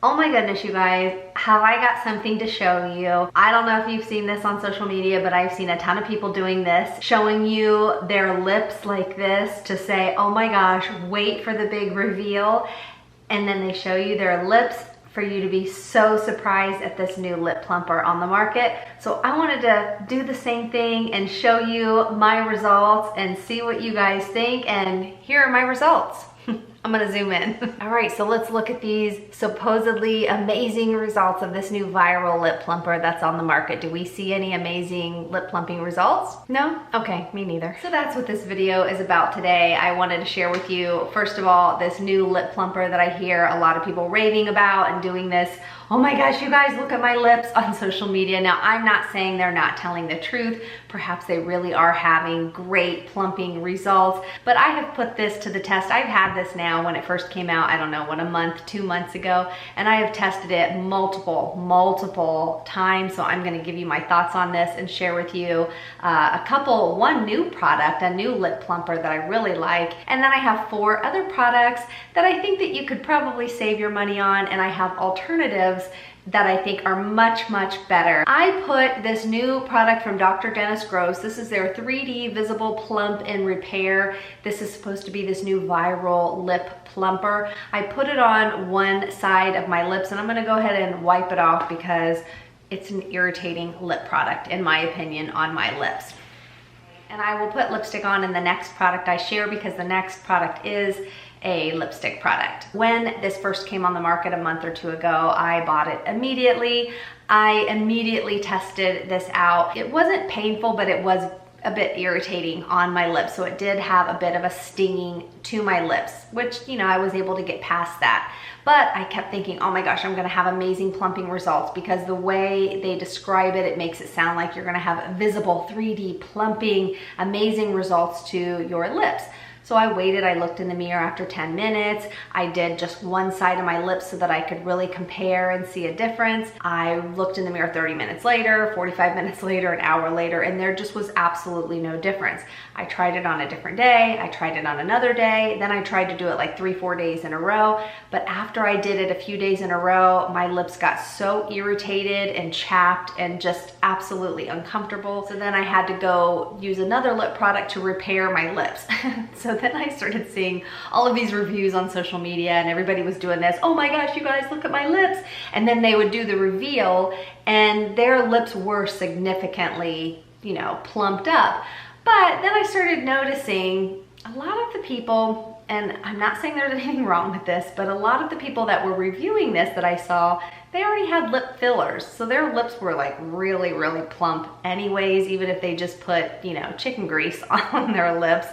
Oh my goodness, you guys, have I got something to show you. I don't know if you've seen this on social media, but I've seen a ton of people doing this, showing you their lips like this to say, oh my gosh, wait for the big reveal. And then they show you their lips for you to be so surprised at this new lip plumper on the market. So I wanted to do the same thing and show you my results and see what you guys think. And here are my results. I'm gonna zoom in. All right, so let's look at these supposedly amazing results of this new viral lip plumper that's on the market. Do we see any amazing lip plumping results? No? Okay, me neither. So that's what this video is about today. I wanted to share with you, first of all, this new lip plumper that I hear a lot of people raving about and doing this, oh my gosh, you guys, look at my lips on social media. Now, I'm not saying they're not telling the truth. Perhaps they really are having great plumping results, but I have put this to the test. I've had this now when it first came out, I don't know, what, a month, 2 months ago, and I have tested it multiple times. So I'm gonna give you my thoughts on this and share with you one new product, a new lip plumper that I really like. And then I have 4 other products that I think that you could probably save your money on, and I have alternatives that I think are much better. I put this new product from Dr. Dennis Gross. This is their 3D Visible Plump and Repair. This is supposed to be this new viral lip plumper. I put it on one side of my lips, and I'm gonna go ahead and wipe it off because it's an irritating lip product, in my opinion, on my lips. And I will put lipstick on in the next product I share, because the next product is a lipstick product. When this first came on the market a month or 2 ago, I bought it immediately. I immediately tested this out. It wasn't painful, but it was a bit irritating on my lips. So it did have a bit of a stinging to my lips, which, you know, I was able to get past that. But I kept thinking, oh my gosh, I'm gonna have amazing plumping results, because the way they describe it, it makes it sound like you're gonna have visible 3D plumping, amazing results to your lips. So I waited, I looked in the mirror after 10 minutes. I did just one side of my lips so that I could really compare and see a difference. I looked in the mirror 30 minutes later, 45 minutes later, an hour later, and there just was absolutely no difference. I tried it on a different day, I tried it on another day, then I tried to do it like 3-4 days in a row. But after I did it a few days in a row, my lips got so irritated and chapped and just absolutely uncomfortable. So then I had to go use another lip product to repair my lips. So then I started seeing all of these reviews on social media, and everybody was doing this. Oh my gosh, you guys, look at my lips. And then they would do the reveal, and their lips were significantly, you know, plumped up. But then I started noticing a lot of the people, and I'm not saying there's anything wrong with this, but a lot of the people that were reviewing this that I saw, they already had lip fillers. So their lips were like really plump anyways. Even if they just put, you know, chicken grease on their lips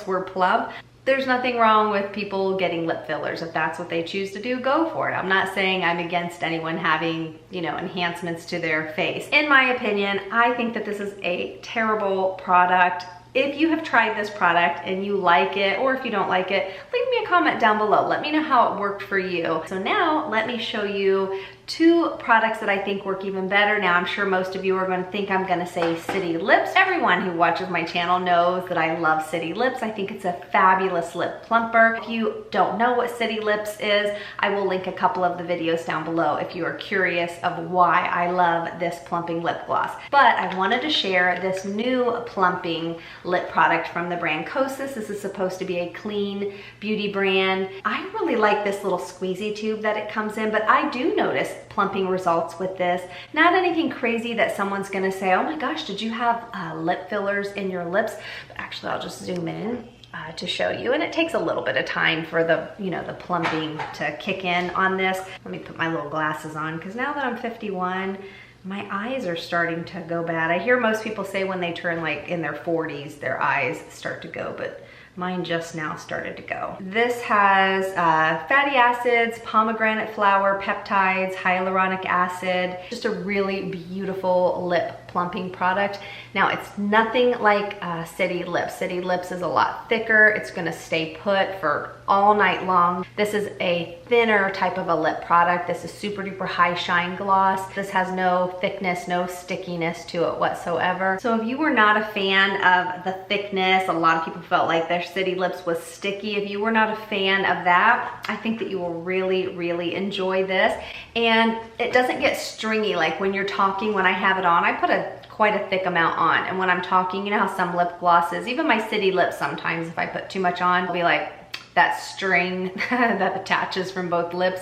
were plump. There's nothing wrong with people getting lip fillers. If that's what they choose to do, go for it. I'm not saying I'm against anyone having, you know, enhancements to their face. In my opinion, I think that this is a terrible product. If you have tried this product and you like it, or if you don't like it, leave me a comment down below. Let me know how it worked for you. So now let me show you 2 products that I think work even better. Now, I'm sure most of you are going to think I'm going to say City Lips. Everyone who watches my channel knows that I love City Lips. I think it's a fabulous lip plumper. If you don't know what City Lips is, I will link a couple of the videos down below if you are curious of why I love this plumping lip gloss. But I wanted to share this new plumping lip product from the brand Kosas. This is supposed to be a clean beauty brand. I really like this little squeezy tube that it comes in, but I do notice plumping results with this. Not anything crazy that someone's gonna say, oh my gosh, did you have lip fillers in your lips? But actually, I'll just zoom in to show you. And it takes a little bit of time for the, you know, the plumping to kick in on this. Let me put my little glasses on, because now that I'm 51, my eyes are starting to go bad. I hear most people say when they turn like in their 40s, their eyes start to go, but mine just now started to go. This has fatty acids, pomegranate flower, peptides, hyaluronic acid, just a really beautiful lip plumping product. Now it's nothing like City Lips. City Lips is a lot thicker. It's gonna stay put for all night long. This is a thinner type of a lip product. This is super duper high shine gloss. This has no thickness, no stickiness to it whatsoever. So if you were not a fan of the thickness, a lot of people felt like their City Lips was sticky. If you were not a fan of that, I think that you will really, really enjoy this. And it doesn't get stringy like when you're talking. When I have it on, I put quite a thick amount on. And when I'm talking, you know how some lip glosses, even my City Lips sometimes, if I put too much on, I'll be like, that string that attaches from both lips.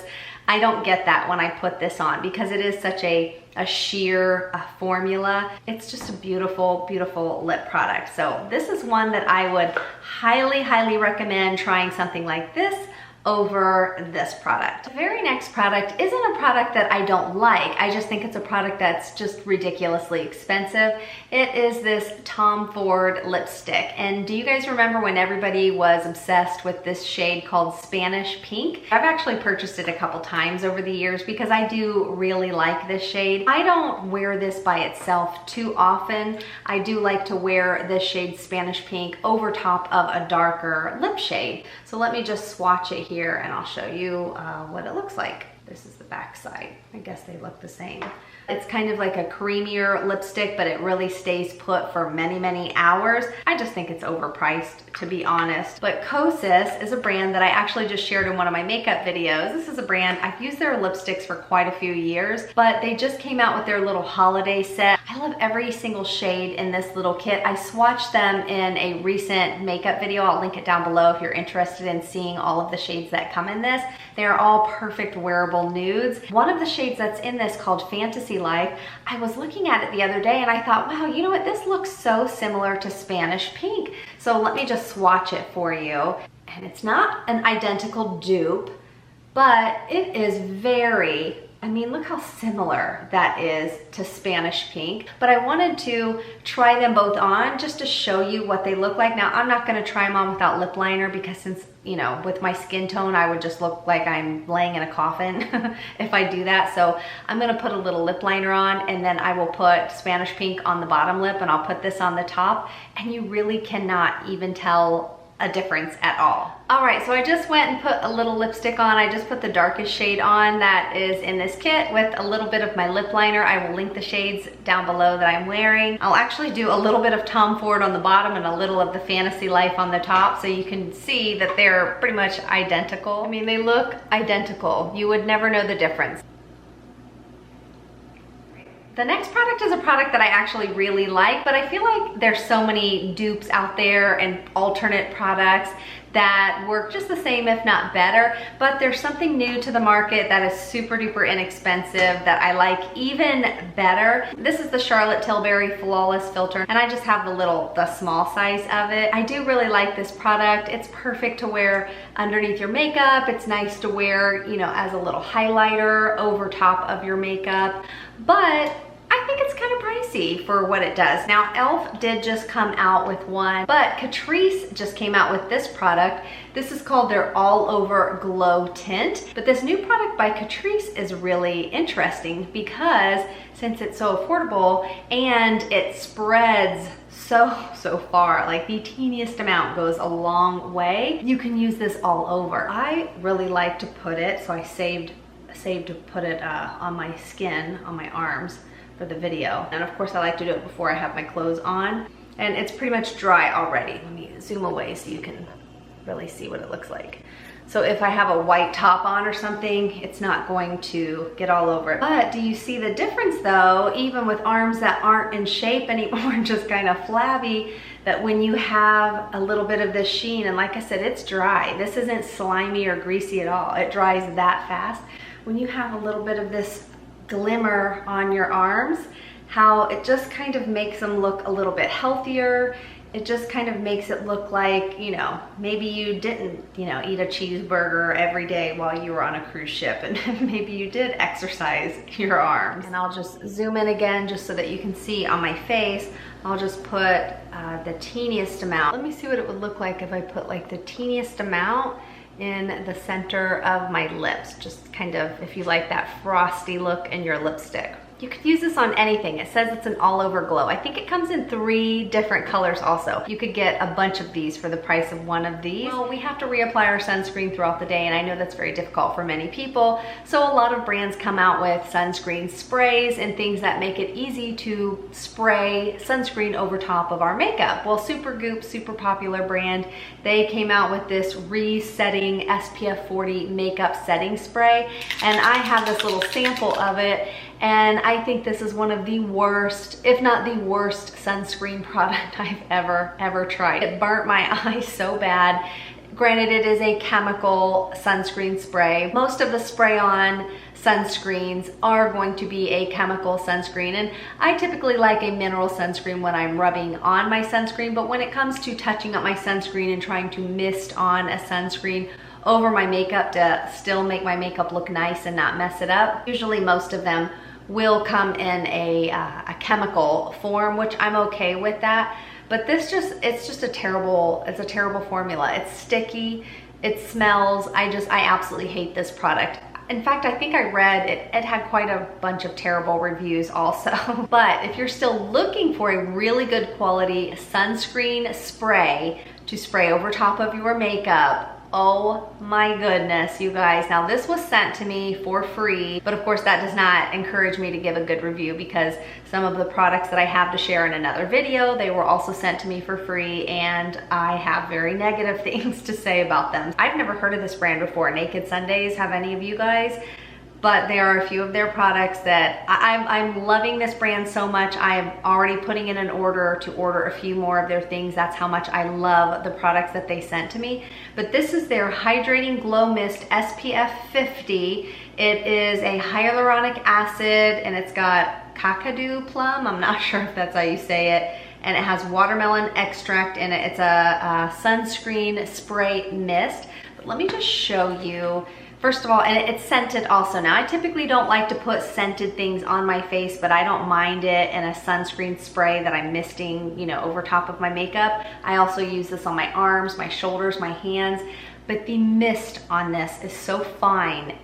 I don't get that when I put this on because it is such a sheer formula. It's just a beautiful, beautiful lip product. So this is one that I would highly, highly recommend trying something like this over this product. The very next product isn't a product that I don't like. I just think it's a product that's just ridiculously expensive. It is this Tom Ford lipstick. And do you guys remember when everybody was obsessed with this shade called Spanish Pink? I've actually purchased it a couple times over the years because I do really like this shade. I don't wear this by itself too often. I do like to wear this shade Spanish Pink over top of a darker lip shade. So let me just swatch it here and I'll show you what it looks like. This is the back side. I guess they look the same. It's kind of like a creamier lipstick, but it really stays put for many, many hours. I just think it's overpriced, to be honest. But Kosas is a brand that I actually just shared in one of my makeup videos. This is a brand, I've used their lipsticks for quite a few years, but they just came out with their little holiday set. I love every single shade in this little kit. I swatched them in a recent makeup video. I'll link it down below if you're interested in seeing all of the shades that come in this. They are all perfect wearable nudes. One of the shades that's in this, called Fantasy Life, I was looking at it the other day and I thought, wow, you know what? This looks so similar to Spanish Pink. So let me just swatch it for you. And it's not an identical dupe, but it is very, I mean, look how similar that is to Spanish Pink. But I wanted to try them both on just to show you what they look like. Now, I'm not gonna try them on without lip liner because since, you know, with my skin tone, I would just look like I'm laying in a coffin if I do that. So I'm gonna put a little lip liner on and then I will put Spanish Pink on the bottom lip and I'll put this on the top. And you really cannot even tell a difference at all. All right, so I just went and put a little lipstick on. I just put the darkest shade on that is in this kit with a little bit of my lip liner. I will link the shades down below that I'm wearing. I'll actually do a little bit of Tom Ford on the bottom and a little of the Fantasy Life on the top so you can see that they're pretty much identical. I mean, they look identical. You would never know the difference. The next product is a product that I actually really like, but I feel like there's so many dupes out there and alternate products that work just the same, if not better, but there's something new to the market that is super duper inexpensive that I like even better. This is the Charlotte Tilbury Flawless Filter, and I just have the small size of it. I do really like this product. It's perfect to wear underneath your makeup. It's nice to wear, you know, as a little highlighter over top of your makeup, but I think it's kind of pricey for what it does. Now, e.l.f. did just come out with one, but Catrice just came out with this product. This is called their All Over Glow Tint. But this new product by Catrice is really interesting because since it's so affordable and it spreads so far, like the teeniest amount goes a long way, you can use this all over. I really like to put it, so I saved to put it on my skin, on my arms, for the video. And of course I like to do it before I have my clothes on. And it's pretty much dry already. Let me zoom away so you can really see what it looks like. So if I have a white top on or something, it's not going to get all over it. But do you see the difference though, even with arms that aren't in shape anymore, just kind of flabby, that when you have a little bit of this sheen, and like I said, it's dry. This isn't slimy or greasy at all. It dries that fast. When you have a little bit of this glimmer on your arms, how it just kind of makes them look a little bit healthier. It just kind of makes it look like, you know, maybe you didn't, you know, eat a cheeseburger every day while you were on a cruise ship, and maybe you did exercise your arms. And I'll just zoom in again just so that you can see on my face. I'll just put the teeniest amount. Let me see what it would look like if I put like the teeniest amount in the center of my lips, just kind of, if you like that frosty look in your lipstick. You could use this on anything. It says it's an all over glow. I think it comes in 3 different colors also. You could get a bunch of these for the price of one of these. Well, we have to reapply our sunscreen throughout the day, and I know that's very difficult for many people. So a lot of brands come out with sunscreen sprays and things that make it easy to spray sunscreen over top of our makeup. Well, Supergoop, super popular brand, they came out with this resetting SPF 40 makeup setting spray, and I have this little sample of it. And I think this is one of the worst, if not the worst, sunscreen product I've ever tried. It burnt my eyes so bad. Granted, it is a chemical sunscreen spray. Most of the spray-on sunscreens are going to be a chemical sunscreen, and I typically like a mineral sunscreen when I'm rubbing on my sunscreen, but when it comes to touching up my sunscreen and trying to mist on a sunscreen over my makeup to still make my makeup look nice and not mess it up, usually most of them will come in a chemical form, which I'm okay with that. But this it's just a terrible formula. It's sticky, it smells. I absolutely hate this product. In fact, I think I read it had quite a bunch of terrible reviews also. But if you're still looking for a really good quality sunscreen spray to spray over top of your makeup, oh my goodness, you guys. Now this was sent to me for free, but of course that does not encourage me to give a good review, because some of the products that I have to share in another video, they were also sent to me for free, and I have very negative things to say about them. I've never heard of this brand before, Naked Sundays. Have any of you guys? But there are a few of their products that I'm loving this brand so much. I am already putting in an order to order a few more of their things. That's how much I love the products that they sent to me. But this is their Hydrating Glow Mist SPF 50. It is a hyaluronic acid, and it's got kakadu plum. I'm not sure if that's how you say it. And it has watermelon extract in it. It's a sunscreen spray mist. But let me just show you. First of all, and it's scented also. Now, I typically don't like to put scented things on my face, but I don't mind it in a sunscreen spray that I'm misting, you know, over top of my makeup. I also use this on my arms, my shoulders, my hands, but the mist on this is so fine.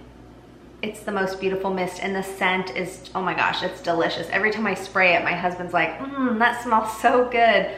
It's the most beautiful mist, and the scent is, oh my gosh, it's delicious. Every time I spray it, my husband's like, that smells so good.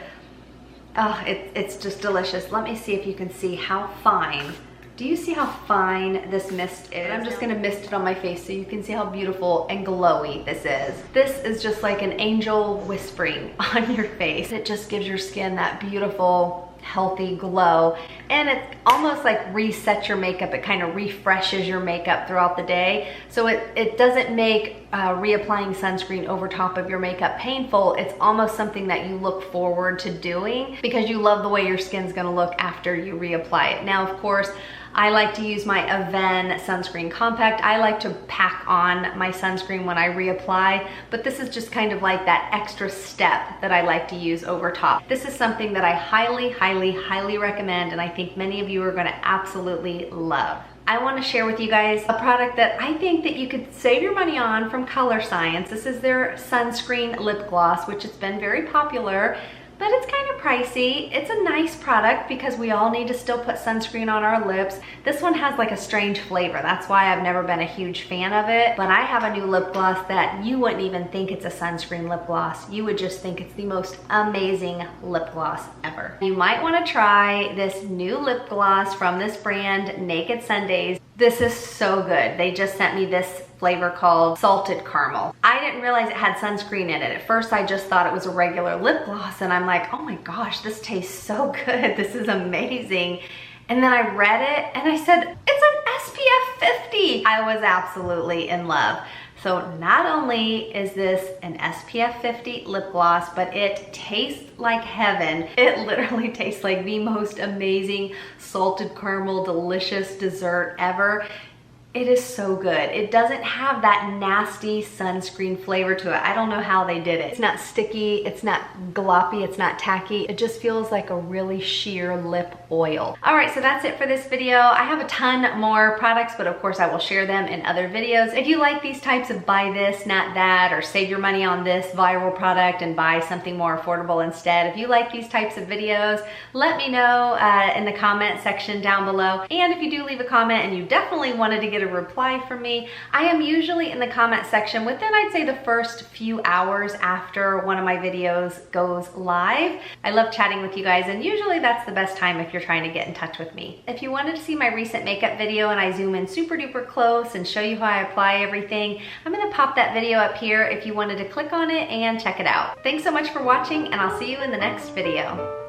Oh, it's just delicious. Let me see if you can see how fine. Do you see how fine this mist is? I'm just gonna mist it on my face so you can see how beautiful and glowy this is. This is just like an angel whispering on your face. It just gives your skin that beautiful, healthy glow, and it almost like resets your makeup. It kind of refreshes your makeup throughout the day, so it doesn't make reapplying sunscreen over top of your makeup painful. It's almost something that you look forward to doing because you love the way your skin's gonna look after you reapply it. Now, of course, I like to use my Aven sunscreen compact. I like to pack on my sunscreen when I reapply, but this is just kind of like that extra step that I like to use over top. This is something that I highly recommend, and I think many of you are gonna absolutely love. I want to share with you guys a product that I think that you could save your money on from Color Science. This is their Sunscreen lip gloss, which has been very popular, but it's kind of pricey. It's a nice product because we all need to still put sunscreen on our lips. This one has like a strange flavor. That's why I've never been a huge fan of it. But I have a new lip gloss that you wouldn't even think it's a sunscreen lip gloss. You would just think it's the most amazing lip gloss ever. You might want to try this new lip gloss from this brand, Naked Sundays. This is so good. They just sent me this flavor called Salted Caramel. I didn't realize it had sunscreen in it. At first, I just thought it was a regular lip gloss, and I'm like, oh my gosh, this tastes so good. This is amazing. And then I read it, and I said, it's an SPF 50. I was absolutely in love. So not only is this an SPF 50 lip gloss, but it tastes like heaven. It literally tastes like the most amazing salted caramel delicious dessert ever. It is so good. It doesn't have that nasty sunscreen flavor to it. I don't know how they did it. It's not sticky, it's not gloppy, it's not tacky. It just feels like a really sheer lip oil. All right, so that's it for this video. I have a ton more products, but of course I will share them in other videos. If you like these types of buy this, not that, or save your money on this viral product and buy something more affordable instead, if you like these types of videos, let me know in the comment section down below. And if you do leave a comment and you definitely wanted to get get a reply from me. I am usually in the comment section within, I'd say, the first few hours after one of my videos goes live. I love chatting with you guys, and usually that's the best time if you're trying to get in touch with me. If you wanted to see my recent makeup video and I zoom in super duper close and show you how I apply everything, I'm gonna pop that video up here if you wanted to click on it and check it out. Thanks so much for watching, and I'll see you in the next video.